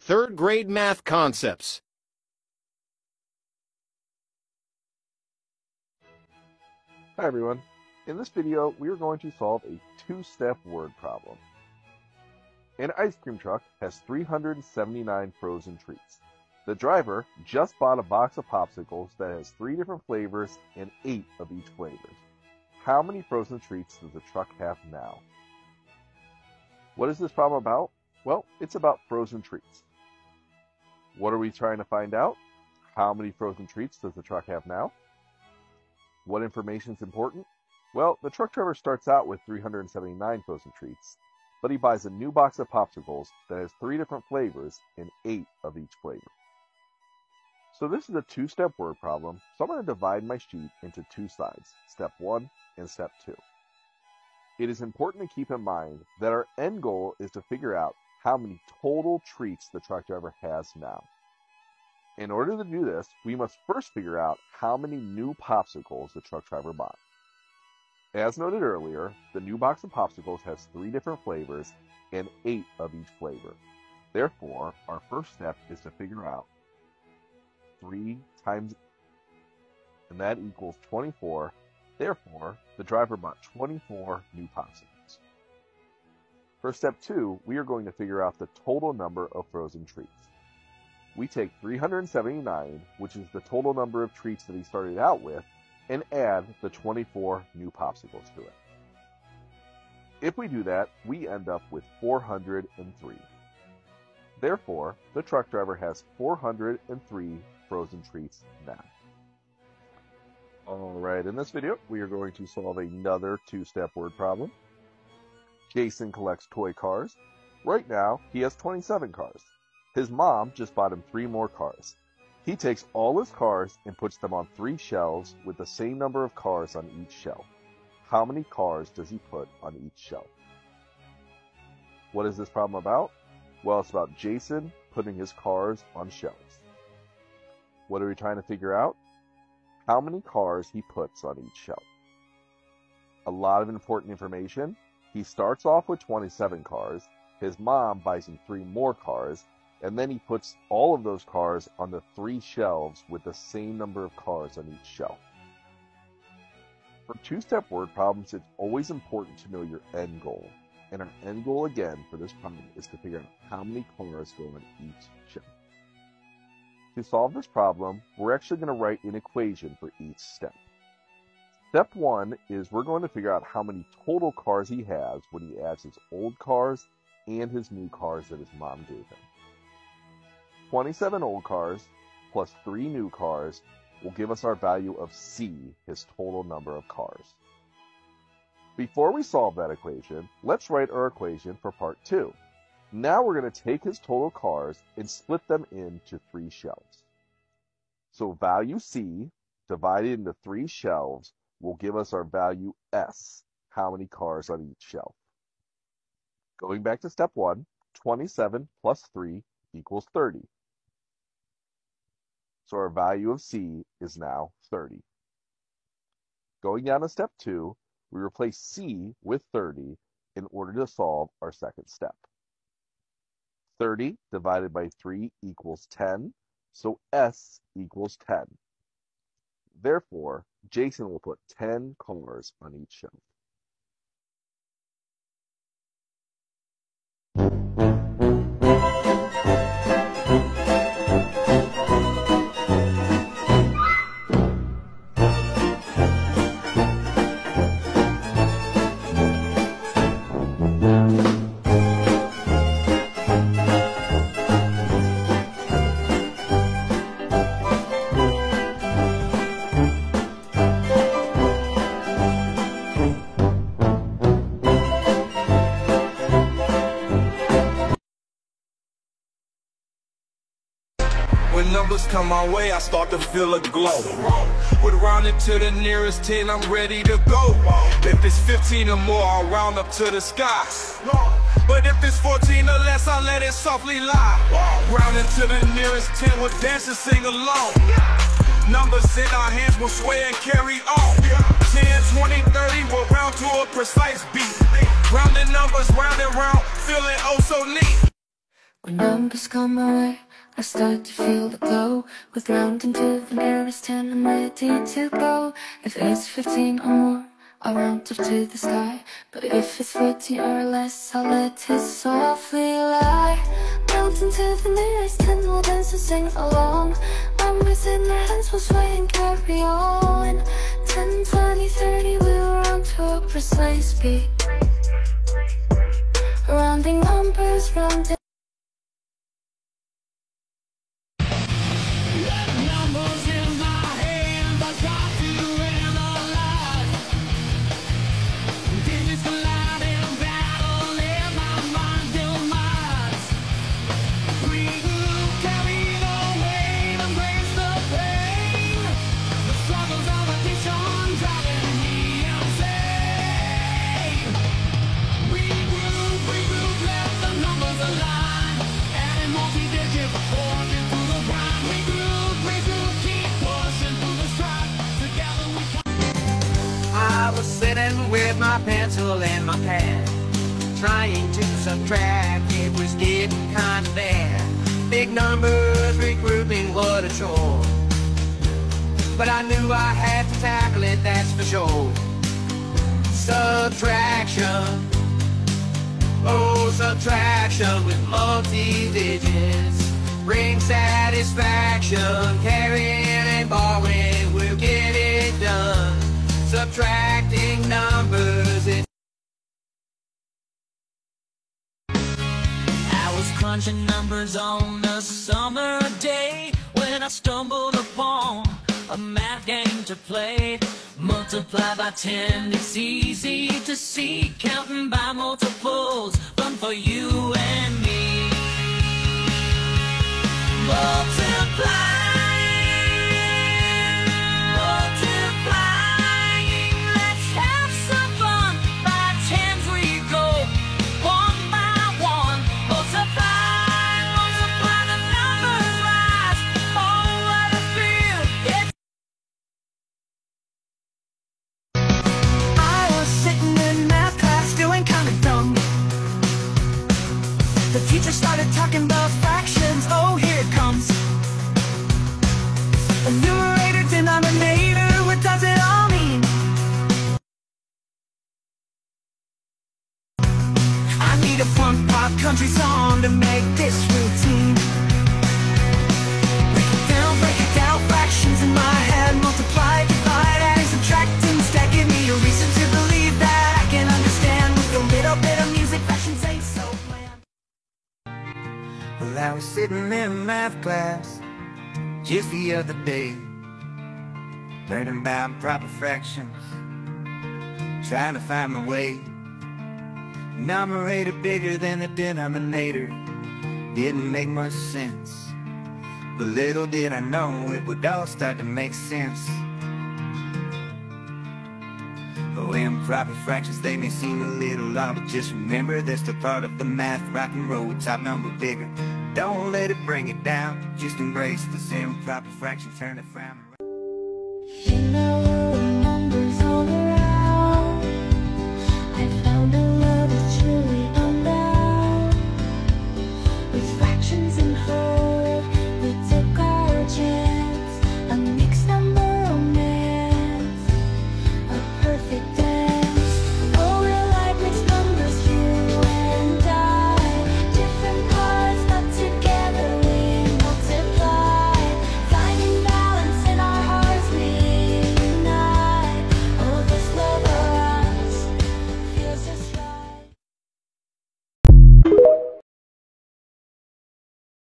Third grade math concepts. Hi everyone. In this video, we are going to solve a two-step word problem. An ice cream truck has 379 frozen treats. The driver just bought a box of popsicles that has 3 different flavors and 8 of each flavor. How many frozen treats does the truck have now? What is this problem about? Well, it's about frozen treats. What are we trying to find out? How many frozen treats does the truck have now? What information is important? Well, the truck driver starts out with 379 frozen treats, but he buys a new box of popsicles that has 3 different flavors and 8 of each flavor. So this is a two-step word problem, so I'm going to divide my sheet into 2 sides, step 1 and step 2. It is important to keep in mind that our end goal is to figure out how many total treats the truck driver has now. In order to do this, we must first figure out how many new popsicles the truck driver bought. As noted earlier, the new box of popsicles has 3 different flavors and 8 of each flavor. Therefore, our first step is to figure out 3 times, and that equals 24. Therefore, the driver bought 24 new popsicles. For step 2, we are going to figure out the total number of frozen treats. We take 379, which is the total number of treats that he started out with, and add the 24 new popsicles to it. If we do that, we end up with 403. Therefore, the truck driver has 403 frozen treats now. Alright, in this video, we are going to solve another two-step word problem. Jason collects toy cars. Right now, he has 27 cars. His mom just bought him 3 more cars. He takes all his cars and puts them on 3 shelves with the same number of cars on each shelf. How many cars does he put on each shelf? What is this problem about? Well, it's about Jason putting his cars on shelves. What are we trying to figure out? How many cars he puts on each shelf. A lot of important information. He starts off with 27 cars. His mom buys him 3 more cars. And then he puts all of those cars on the 3 shelves with the same number of cars on each shelf. For two-step word problems, it's always important to know your end goal. And our end goal, again, for this problem is to figure out how many cars go on each shelf. To solve this problem, we're actually going to write an equation for each step. Step 1 is we're going to figure out how many total cars he has when he adds his old cars and his new cars that his mom gave him. 27 old cars plus 3 new cars will give us our value of C, his total number of cars. Before we solve that equation, let's write our equation for part 2. Now we're going to take his total cars and split them into 3 shelves. So value C divided into 3 shelves will give us our value S, how many cars on each shelf. Going back to step 1, 27 plus 3 equals 30. So our value of C is now 30. Going down to step 2, we replace C with 30 in order to solve our second step. 30 divided by 3 equals 10, so S equals 10. Therefore, Jason will put 10 cars on each shelf. When numbers come my way, I start to feel a glow. Would round it to the nearest 10, I'm ready to go. If it's 15 or more, I'll round up to the sky. But if it's 14 or less, I'll let it softly lie. Rounding to the nearest 10, we'll dance and sing along. Numbers in our hands will sway and carry on. 10, 20, 30, we'll round to a precise beat. Rounding numbers round and round, feeling oh so neat. When numbers come my way, I start to feel the glow. With rounding to the nearest 10, I'm ready to go. If it's 15 or more, I'll round up to the sky. But if it's 14 or less, I'll let it softly lie. Rounding to the nearest 10, we'll dance and sing along. Numbers in our hands, we'll sway and carry on. 10, 20, 30, we'll round to a precise beat. Rounding numbers, rounding. Sitting with my pencil and my pad, trying to subtract, it was getting kinda bad. Big numbers, regrouping, what a chore. But I knew I had to tackle it, that's for sure. Subtraction, oh subtraction with multi-digits brings satisfaction. Carrying and borrowing will get it done. Subtracting numbers is. I was crunching numbers on a summer day when I stumbled upon a math game to play. Multiply by 10, it's easy to see. Counting by multiples, fun for you and me. Multiply. The teacher started talking about fractions, oh here it comes. A numerator, denominator, what does it all mean? I need a funk pop country song to make this routine. Break it down, fractions in my head. Multiply, divide, add, subtracting, stack. Give me a reason to believe that I can understand. With a little bit of music, fractions ain't so bland. Well, I was sitting in math class just the other day, learning about proper fractions, trying to find my way. Numerator bigger than the denominator didn't make much sense, but little did I know it would all start to make sense. Oh, improper fractions, they may seem a little odd, but just remember they're still part of the math. Rock and roll, top number bigger, don't let it bring it down. Just embrace this improper fraction, turn it from around.